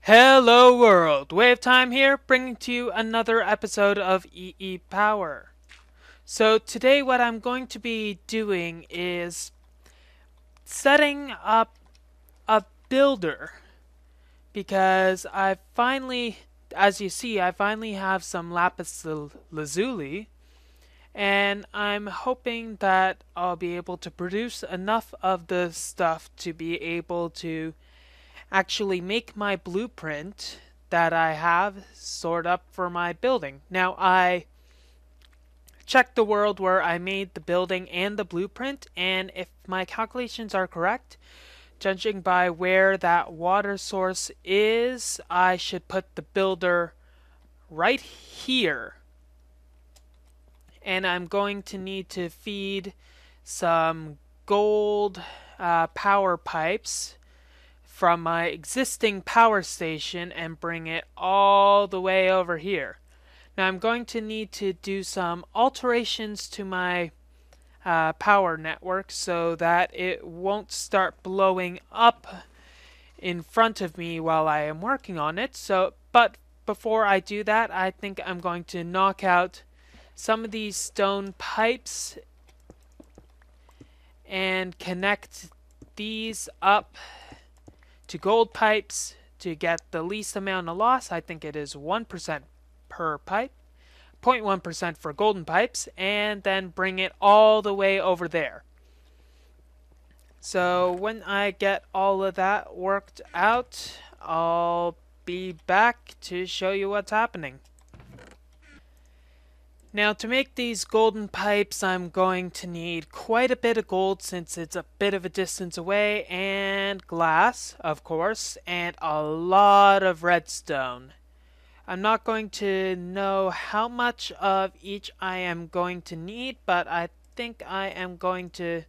Hello world, Wave Time here, bringing to you another episode of EEPower. So today what I'm going to be doing is setting up a builder because I finally, as you see, I finally have some lapis lazuli and I'm hoping that I'll be able to produce enough of the stuff to be able to actually make my blueprint that I have stored up for my building. Now I checked the world where I made the building and the blueprint, and if my calculations are correct, judging by where that water source is, I should put the builder right here. And I'm going to need to feed some gold power pipes from my existing power station and bring it all the way over here. Now I'm going to need to do some alterations to my power network so that it won't start blowing up in front of me while I am working on it. But before I do that, I think I'm going to knock out some of these stone pipes and connect these up to gold pipes to get the least amount of loss. I think it is 1% per pipe, 0.1% for golden pipes, and then bring it all the way over there. So when I get all of that worked out, I'll be back to show you what's happening. Now to make these golden pipes, I'm going to need quite a bit of gold since it's a bit of a distance away, and glass, of course, and a lot of redstone. I'm not going to know how much of each I am going to need, but I think I am going to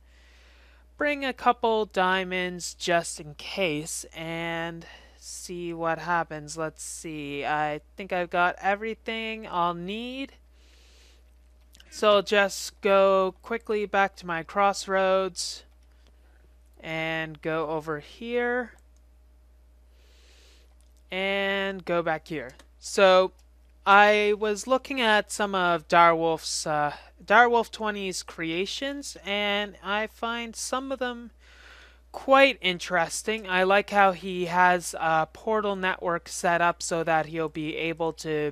bring a couple diamonds just in case and see what happens. Let's see. I think I've got everything I'll need. So I'll just go quickly back to my crossroads and go over here and go back here. So I was looking at some of Direwolf 20's creations, and I find some of them quite interesting. I like how he has a portal network set up so that he'll be able to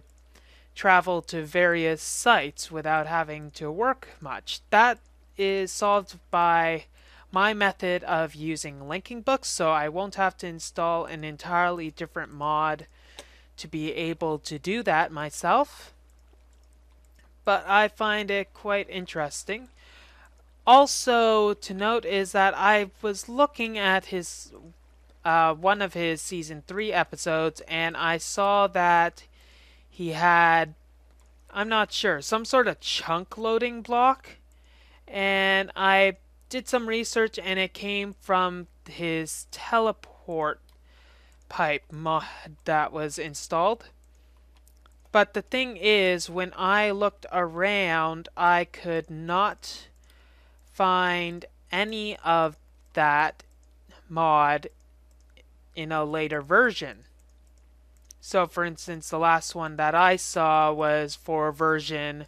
travel to various sites without having to work much. That is solved by my method of using linking books, so I won't have to install an entirely different mod to be able to do that myself. But I find it quite interesting. Also to note is that I was looking at his one of his season 3 episodes, and I saw that he had, I'm not sure, some sort of chunk loading block, and I did some research and it came from his teleport pipe mod that was installed. But the thing is, when I looked around, I could not find any of that mod in a later version. So for instance, the last one that I saw was for version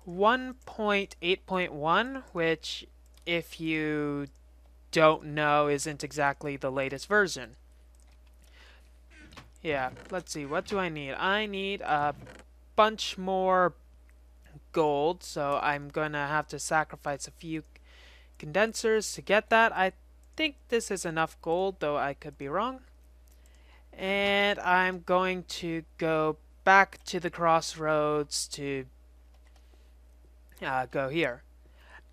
1.8.1, which, if you don't know, isn't exactly the latest version. Yeah, let's see, what do I need? I need a bunch more gold, so I'm gonna have to sacrifice a few condensers to get that. I think this is enough gold, though I could be wrong. And I'm going to go back to the crossroads to go here.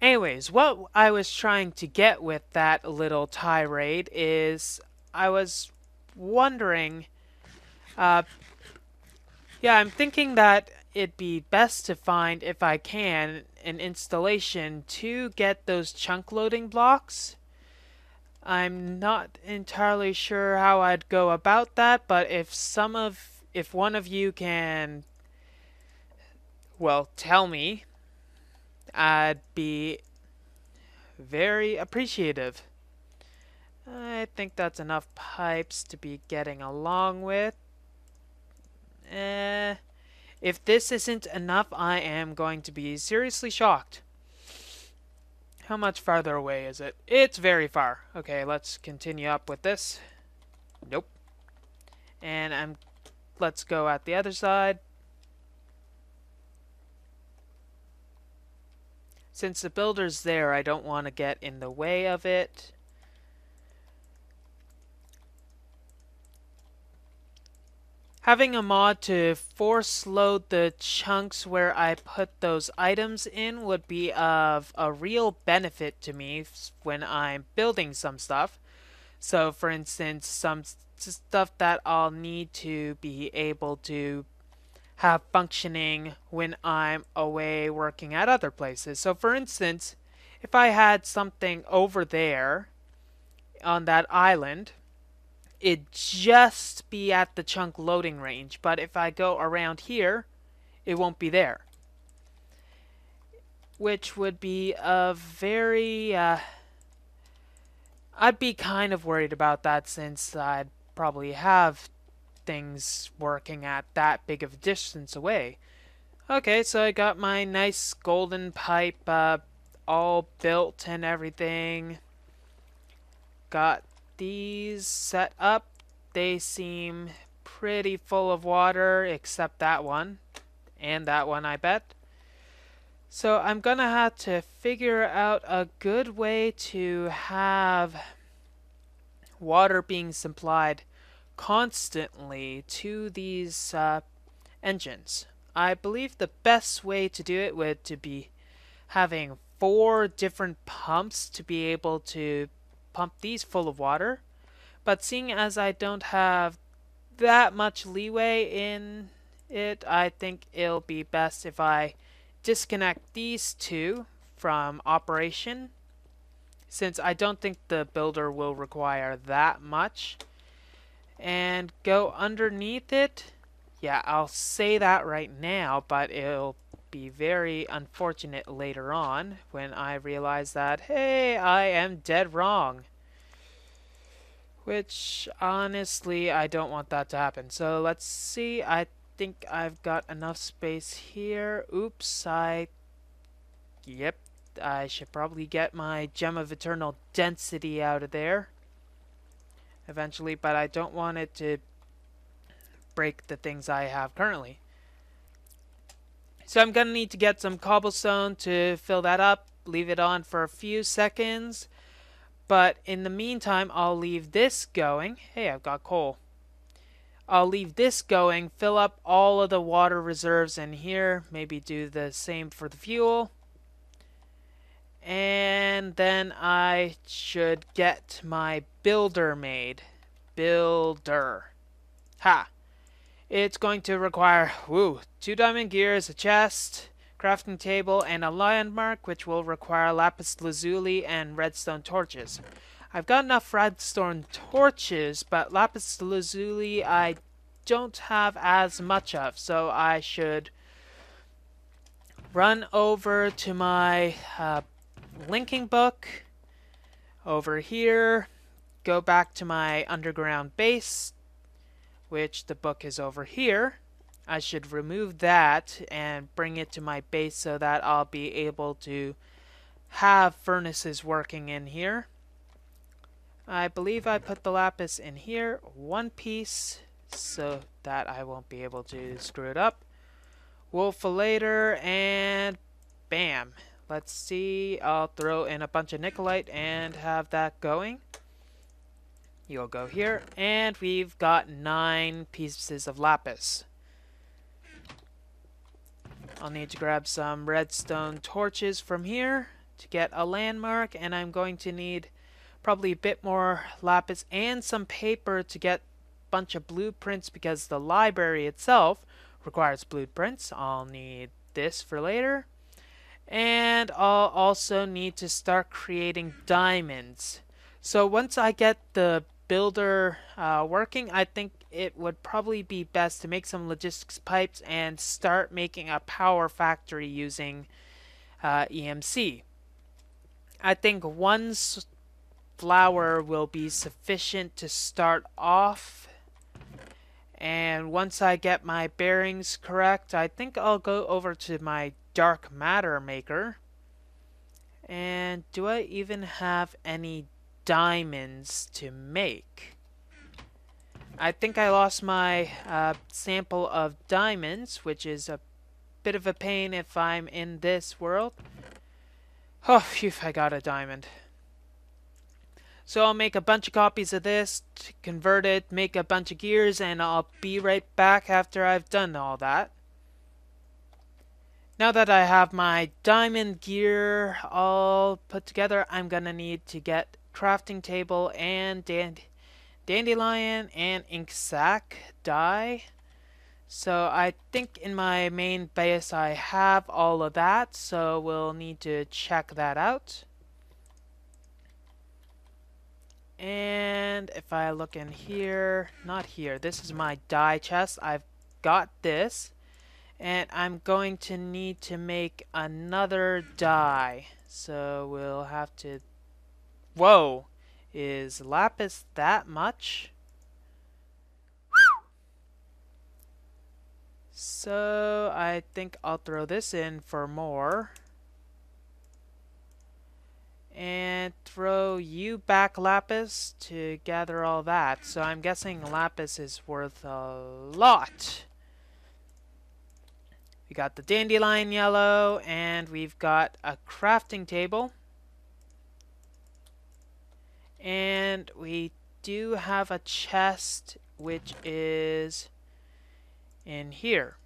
Anyways, what I was trying to get with that little tirade is I was wondering, yeah, I'm thinking that it'd be best to find, if I can, an installation to get those chunk loading blocks. I'm not entirely sure how I'd go about that, but if one of you can, well, tell me, I'd be very appreciative. I think that's enough pipes to be getting along with. If this isn't enough, I am going to be seriously shocked. How much farther away is it? It's very far. Okay, let's continue up with this. Nope. And let's go at the other side. Since the builder's there, I don't want to get in the way of it. Having a mod to force load the chunks where I put those items in would be of a real benefit to me when I'm building some stuff. So for instance, some stuff that I'll need to be able to have functioning when I'm away working at other places. So for instance, if I had something over there on that island, it'd just be at the chunk loading range, but if I go around here, it won't be there. Which would be a very... I'd be kind of worried about that since I'd probably have things working at that big of a distance away. Okay, so I got my nice golden pipe all built and everything. Got these set up. They seem pretty full of water, except that one. And that one, I bet. So I'm gonna have to figure out a good way to have water being supplied constantly to these engines. I believe the best way to do it would to be having 4 different pumps to be able to pump these full of water. But seeing as I don't have that much leeway in it, I think it'll be best if I disconnect these two from operation, since I don't think the builder will require that much, and go underneath it. Yeah, I'll say that right now, but it'll be very unfortunate later on when I realize that, hey, I am dead wrong. Which, honestly, I don't want that to happen. So let's see. I think I've got enough space here. Oops, Yep, I should probably get my Gem of Eternal Density out of there eventually, but I don't want it to break the things I have currently. So I'm gonna need to get some cobblestone to fill that up, leave it on for a few seconds, but in the meantime I'll leave this going. Hey, I've got coal. I'll leave this going, fill up all of the water reserves in here, maybe do the same for the fuel, and then I should get my builder made. Builder. Ha! It's going to require, 2 diamond gears, a chest, crafting table, and a landmark, which will require lapis lazuli and redstone torches. I've got enough redstone torches, but lapis lazuli I don't have as much of, so I should run over to my linking book over here, go back to my underground base, which the book is over here. I should remove that and bring it to my base so that I'll be able to have furnaces working in here. I believe I put the lapis in here, 1 piece, so that I won't be able to screw it up. Wool later, and bam. Let's see, I'll throw in a bunch of Nikolite and have that going. You'll go here, and we've got 9 pieces of lapis. I'll need to grab some redstone torches from here to get a landmark, and I'm going to need probably a bit more lapis and some paper to get a bunch of blueprints because the library itself requires blueprints. I'll need this for later. And I'll also need to start creating diamonds. So once I get the builder working, I think it would probably be best to make some logistics pipes and start making a power factory using EMC. I think once flour will be sufficient to start off. And once I get my bearings correct, I think I'll go over to my dark matter maker. And do I even have any diamonds to make? I think I lost my sample of diamonds, which is a bit of a pain if I'm in this world. Oh, phew, I got a diamond. So I'll make a bunch of copies of this, convert it, make a bunch of gears, and I'll be right back after I've done all that. Now that I have my diamond gear all put together, I'm gonna need to get crafting table and dandelion and ink sac dye. So I think in my main base I have all of that, so we'll need to check that out. And if I look in here, not here, this is my dye chest. I've got this, and I'm going to need to make another dye. So we'll have to... Whoa! Is lapis that much? So I think I'll throw this in for more. And throw you back, lapis, to gather all that. So I'm guessing lapis is worth a lot. We got the dandelion yellow, and we've got a crafting table. And we do have a chest, which is in here.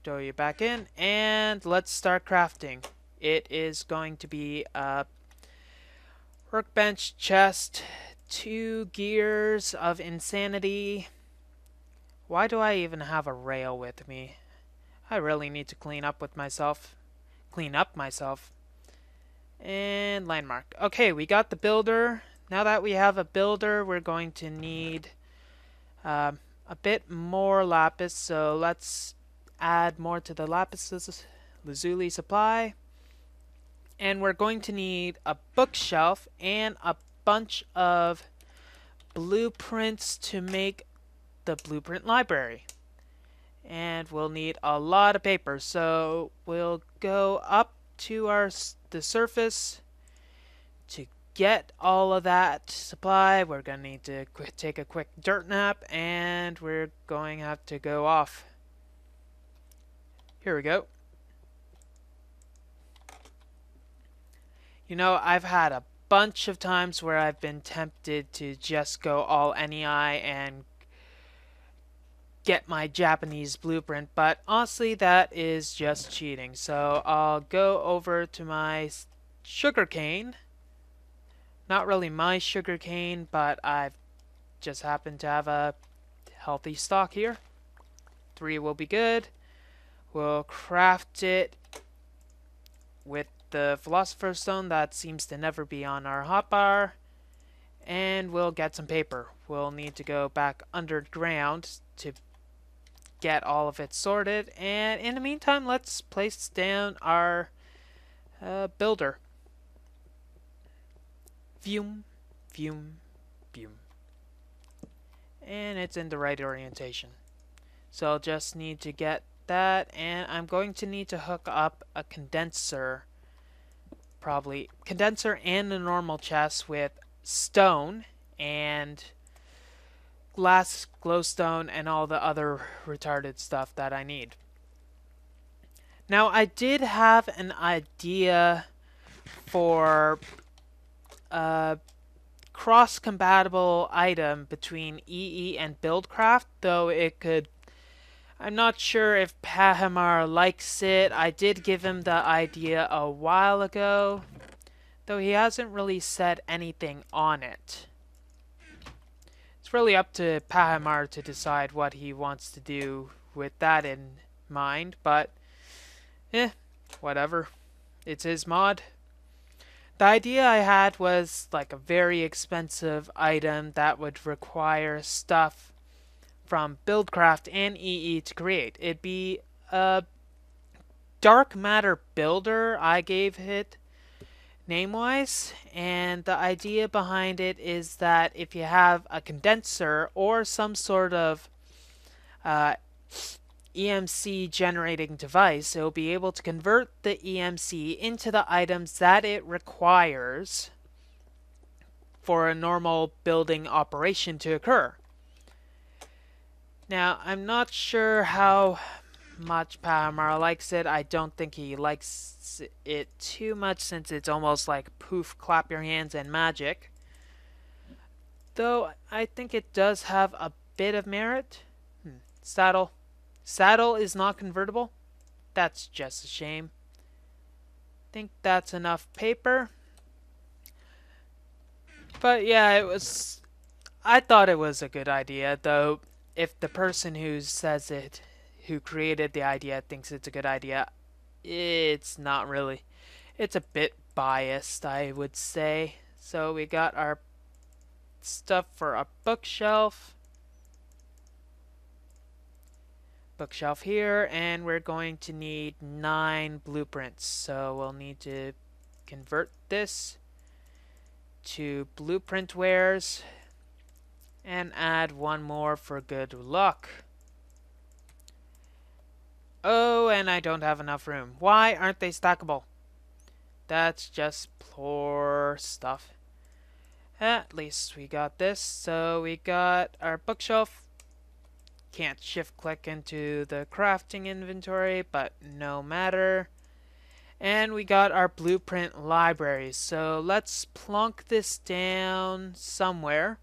Throw you back in, and let's start crafting. It is going to be a workbench, chest, 2 gears of insanity. Why do I even have a rail with me? I really need to clean up myself. And landmark. Okay, we got the builder. Now that we have a builder, we're going to need a bit more lapis. So let's add more to the lapis lazuli supply. And we're going to need a bookshelf and a bunch of blueprints to make the blueprint library. And we'll need a lot of paper. So we'll go up to the surface to get all of that supply. We're going to need to take a quick dirt nap, and we're going to have to go off. Here we go. You know, I've had a bunch of times where I've been tempted to just go all NEI and get my Japanese blueprint, but honestly that is just cheating. So I'll go over to my sugarcane. Not really my sugarcane, but I've just happened to have a healthy stock here. 3 will be good. We'll craft it with the Philosopher's Stone that seems to never be on our hotbar. And we'll get some paper. We'll need to go back underground to get all of it sorted. And in the meantime, let's place down our builder. Vroom, vroom, vroom. And it's in the right orientation. So I'll just need to get that, and I'm going to need to hook up a condenser, probably condenser and a normal chest with stone and glass, glowstone, and all the other retarded stuff that I need. Now I did have an idea for a cross-compatible item between EE and Buildcraft, though it could... I'm not sure if Pahamar likes it. I did give him the idea a while ago, though he hasn't really said anything on it. It's really up to Pahamar to decide what he wants to do with that in mind, but whatever. It's his mod. The idea I had was like a very expensive item that would require stuff from Buildcraft and EE to create. It'd be a dark matter builder. I gave it name-wise, and the idea behind it is that if you have a condenser or some sort of uh, EMC generating device, it will be able to convert the EMC into the items that it requires for a normal building operation to occur. Now, I'm not sure how much Pahamara likes it. I don't think he likes it too much since it's almost like poof, clap your hands and magic. Though I think it does have a bit of merit. Saddle. Saddle is not convertible. That's just a shame. Think that's enough paper. But yeah, I thought it was a good idea, though if the person who says it, who created the idea, thinks it's a good idea, it's not really. It's a bit biased, I would say. So we got our stuff for a bookshelf. Bookshelf here, and we're going to need 9 blueprints. So we'll need to convert this to blueprint wares and add 1 more for good luck. Oh, and I don't have enough room. Why aren't they stackable? That's just poor stuff. At least we got this. So we got our bookshelf. Can't shift click into the crafting inventory, but no matter. And we got our blueprint library. So let's plunk this down somewhere.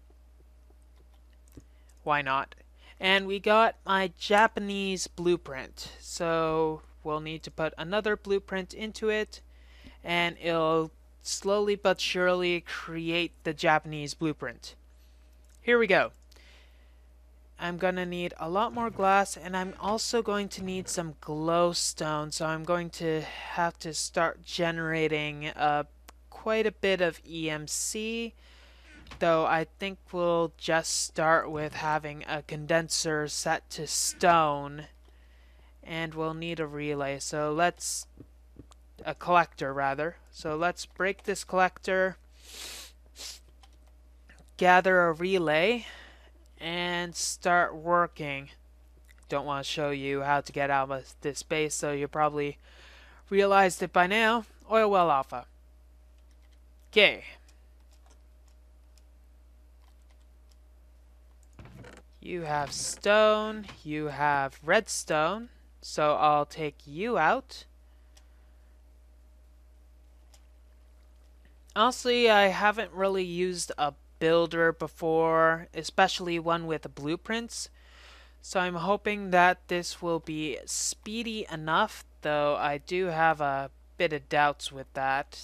Why not? And we got my Japanese blueprint. So we'll need to put another blueprint into it, and it'll slowly but surely create the Japanese blueprint. Here we go. I'm gonna need a lot more glass, and I'm also going to need some glowstone, so I'm going to have to start generating quite a bit of EMC, though I think we'll just start with having a condenser set to stone, and we'll need a relay, so a collector rather. So let's break this collector, gather a relay, and start working. Don't want to show you how to get out of this base, so you probably realized it by now. Oil well alpha. Okay. You have stone, you have redstone, so I'll take you out. Honestly, I haven't really used a builder before, especially one with blueprints, so I'm hoping that this will be speedy enough, though I do have a bit of doubts with that.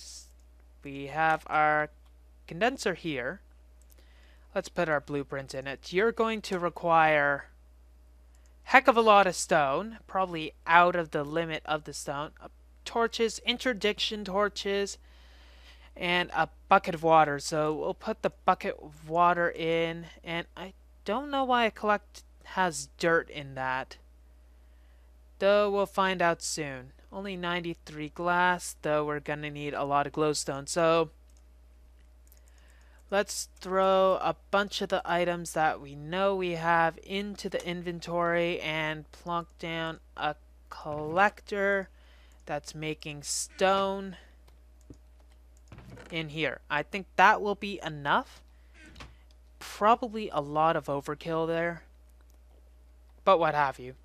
We have our condenser here. Let's put our blueprint in it. You're going to require heck of a lot of stone, probably out of the limit of the stone. Torches, interdiction torches, and a bucket of water. So we'll put the bucket of water in, and I don't know why a collect has dirt in that, though we'll find out soon. Only 93 glass, though we're gonna need a lot of glowstone. So let's throw a bunch of the items that we know we have into the inventory and plunk down a collector that's making stone in here. I think that will be enough. Probably a lot of overkill there, but what have you.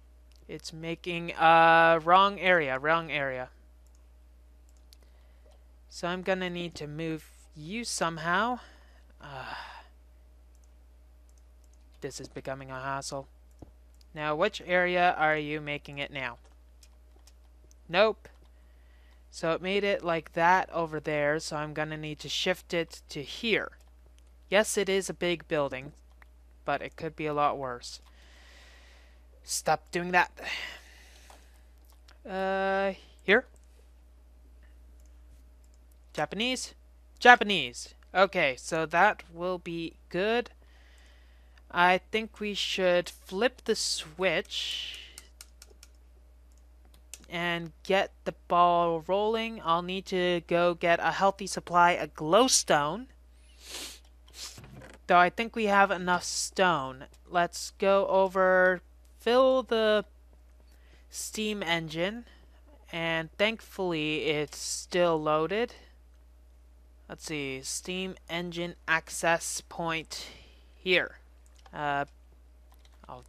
It's making wrong area. So I'm gonna need to move you somehow. This is becoming a hassle. Now, which area are you making it now? Nope. So it made it like that over there, so I'm gonna need to shift it to here. Yes, it is a big building, but it could be a lot worse. Stop doing that. Here? Japanese? Japanese. Okay, so that will be good. I think we should flip the switch. and get the ball rolling, I'll need to go get a healthy supply of glowstone. Though I think we have enough stone. Let's go over, fill the steam engine, and thankfully it's still loaded. Let's see, steam engine access point here. I'll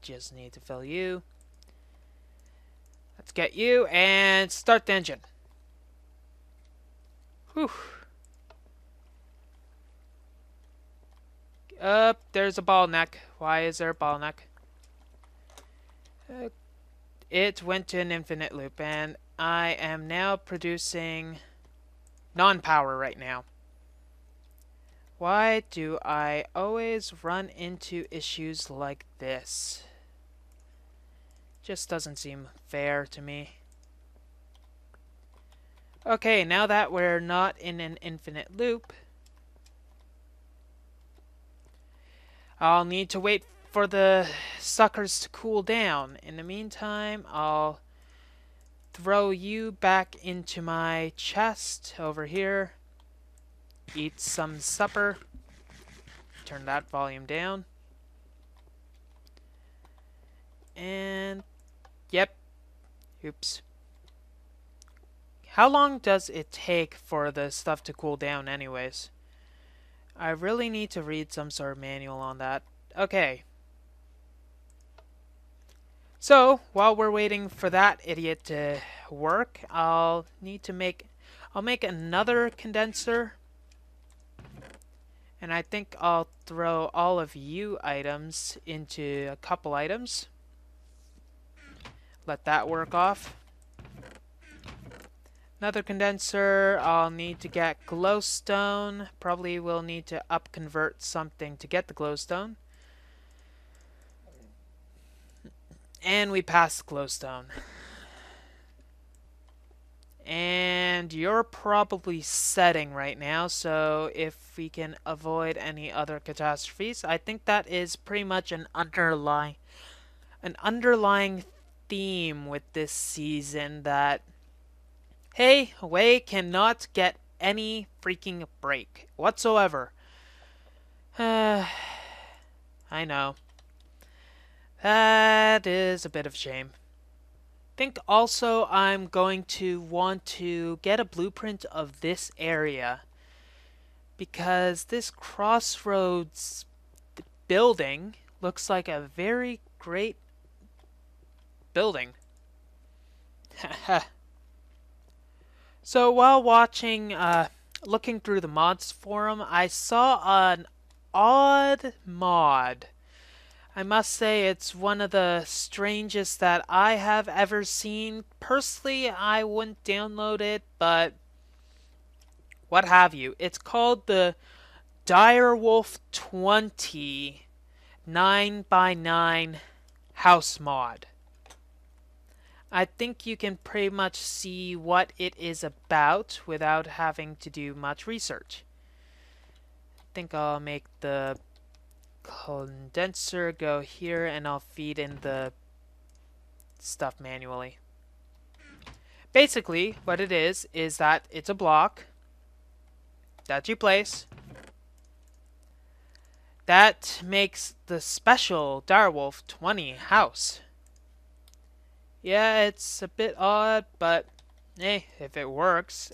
just need to fill you. Let's get you and start the engine. Whew. There's a bottleneck. Why is there a bottleneck? It went to an infinite loop, and I am now producing non-power right now. Why do I always run into issues like this? Just doesn't seem fair to me. Okay, now that we're not in an infinite loop, I'll need to wait for the suckers to cool down. In the meantime, I'll throw you back into my chest over here. Eat some supper. Turn that volume down. And yep. Oops. How long does it take for the stuff to cool down anyways? I really need to read some sort of manual on that. Okay. So, while we're waiting for that idiot to work, I'll make another condenser. And I think I'll throw all of you items into a couple items. Let that work off. Another condenser. I'll need to get glowstone. Probably will need to upconvert something to get the glowstone. And we passed glowstone. And you're probably setting right now, so if we can avoid any other catastrophes, I think that is pretty much an underlying theme with this season that, hey, Away cannot get any freaking break whatsoever. I know. That is a bit of a shame. I think also I'm going to want to get a blueprint of this area because this crossroads building looks like a very great building. So while watching, looking through the mods forum, I saw an odd mod. I must say it's one of the strangest that I have ever seen. Personally, I wouldn't download it, but what have you. It's called the Direwolf 20 9x9 house mod. I think you can pretty much see what it is about without having to do much research. I think I'll make the condenser go here and I'll feed in the stuff manually. Basically, what it is that it's a block that you place that makes the special Direwolf 20 house. Yeah, it's a bit odd, but hey, if it works.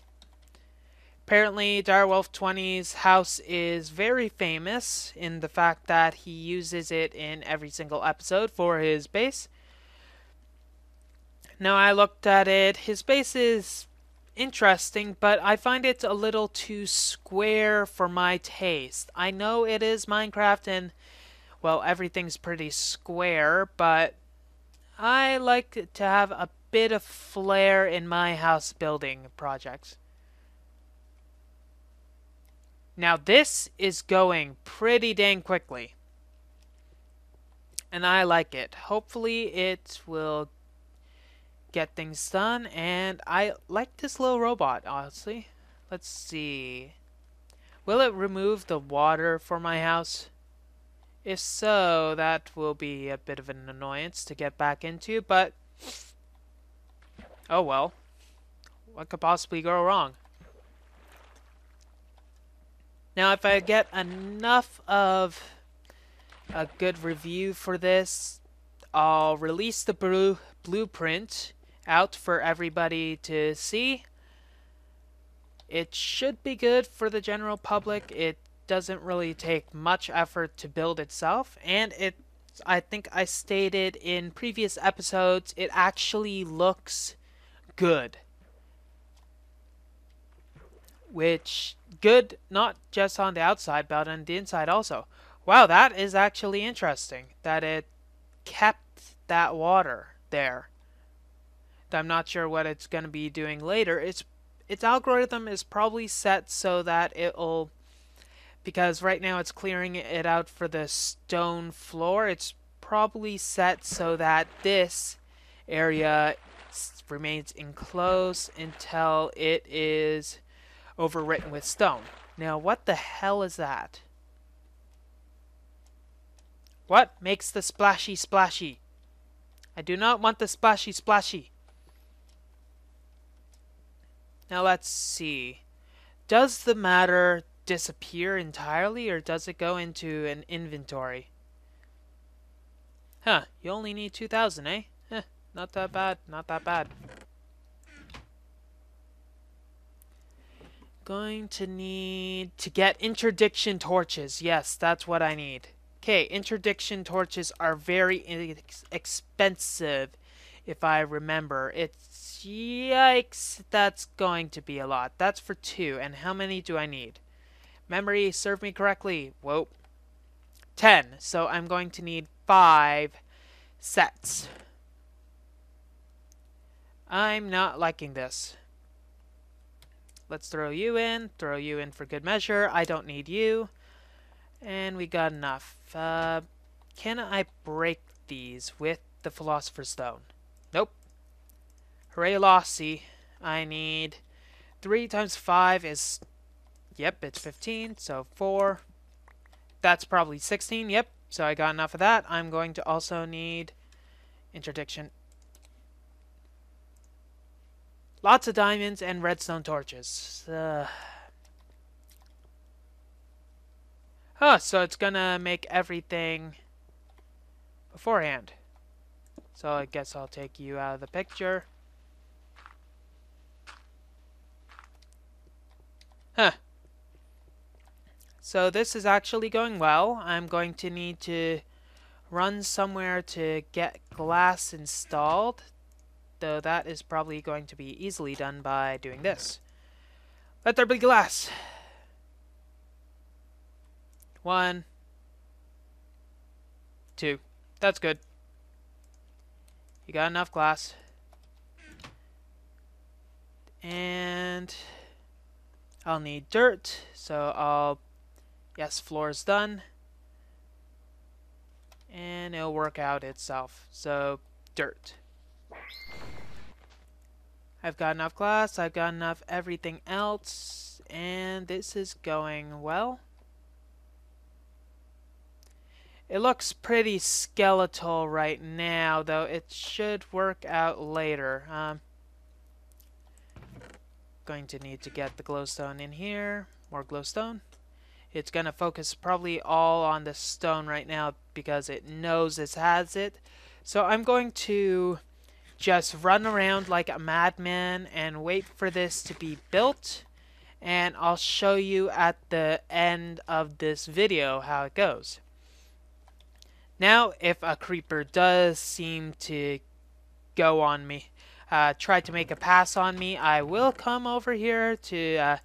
Apparently, Direwolf 20's house is very famous in the fact that he uses it in every single episode for his base. Now, I looked at it. His base is interesting, but I find it a little too square for my taste. I know it is Minecraft and, well, everything's pretty square, but I like to have a bit of flair in my house building projects. Now this is going pretty dang quickly. And I like it. Hopefully it will get things done. And I like this little robot, honestly. Let's see. Will it remove the water for my house? If so, that will be a bit of an annoyance to get back into, but Oh well, what could possibly go wrong? Now, if I get enough of a good review for this, I'll release the blueprint out for everybody to see. It should be good for the general public. It doesn't really take much effort to build itself, and I think I stated in previous episodes, it actually looks good. Which, good not just on the outside, but on the inside also. Wow, that is actually interesting, that it kept that water there. I'm not sure what it's going to be doing later. Its algorithm is probably set so that it'll, because right now it's clearing it out for the stone floor, it's probably set so that this area remains enclosed until it is overwritten with stone. Now, what the hell is that? What makes the splashy splashy? I do not want the splashy splashy. Now let's see. Does the matter disappear entirely, or does it go into an inventory? Huh, you only need 2,000, eh? Not that bad, not that bad. Going to need to get interdiction torches. Yes, that's what I need. Okay, interdiction torches are very expensive, if I remember. It's, yikes, that's going to be a lot. That's for 2, and how many do I need? Memory, serve me correctly. Whoa. 10, so I'm going to need 5 sets. I'm not liking this. Let's throw you in for good measure. I don't need you. And we got enough. Can I break these with the Philosopher's Stone? Nope. Hooray, Lossy. I need 3 times 5 is, yep, it's 15, so 4. That's probably 16, yep. So I got enough of that. I'm going to also need interdiction. Lots of diamonds and redstone torches. So it's gonna make everything beforehand. So I guess I'll take you out of the picture. So this is actually going well. I'm going to need to run somewhere to get glass installed, though that is probably going to be easily done by doing this. Let there be glass. 1, 2. That's good. You got enough glass. And I'll need dirt, so yes, floor is done. And it'll work out itself. So, dirt. I've got enough glass, I've got enough everything else, and this is going well. It looks pretty skeletal right now, though it should work out later. Going to need to get the glowstone in here. More glowstone. It's going to focus probably all on the stone right now because it knows it has it. So I'm going to just run around like a madman and wait for this to be built. And I'll show you at the end of this video how it goes. Now, if a creeper does seem to go on me, try to make a pass on me, I will come over here to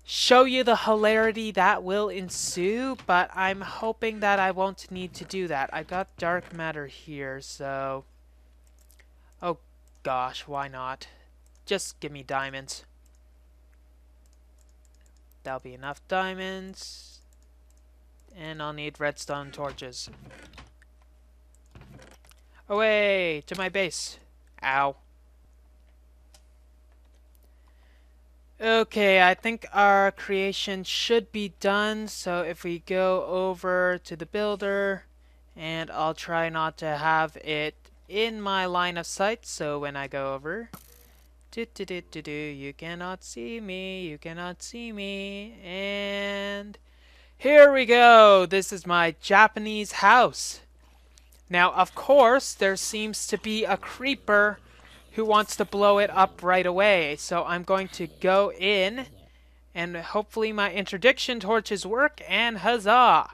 show you the hilarity that will ensue, but I'm hoping that I won't need to do that. I've got dark matter here, so... oh gosh, why not? Just give me diamonds. That'll be enough diamonds. And I'll need redstone torches. Away to my base. Ow. Okay, I think our creation should be done. So if we go over to the builder, and I'll try not to have it in my line of sight, so when I go over, you cannot see me, you cannot see me, and here we go. This is my Japanese house. Now, of course, there seems to be a creeper who wants to blow it up right away, so I'm going to go in, and hopefully my interdiction torches work, and huzzah!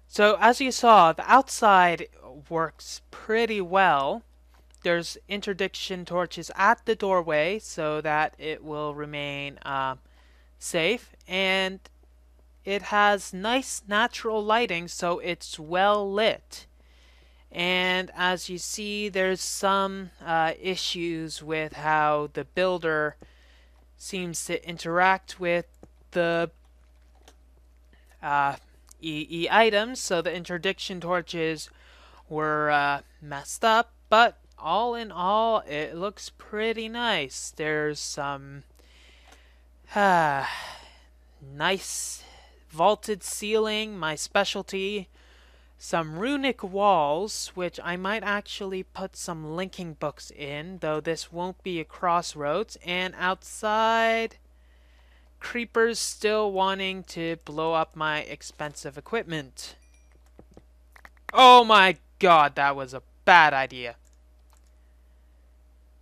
So, as you saw, the outside works pretty well. There's interdiction torches at the doorway so that it will remain safe, and it has nice natural lighting, so it's well lit. And as you see, there's some issues with how the builder seems to interact with the EE items, so the interdiction torches were messed up, but all in all, it looks pretty nice. There's some nice vaulted ceiling, my specialty, some runic walls, which I might actually put some linking books in, though this won't be a crossroads, and outside, creepers still wanting to blow up my expensive equipment. Oh my god, that was a bad idea.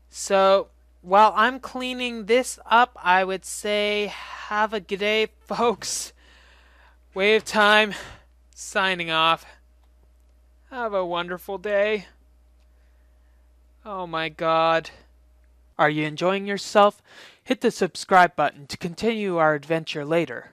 So, while I'm cleaning this up, I would say have a good day, folks. Wave time, signing off. Have a wonderful day. Oh my god. Are you enjoying yourself? Hit the subscribe button to continue our adventure later.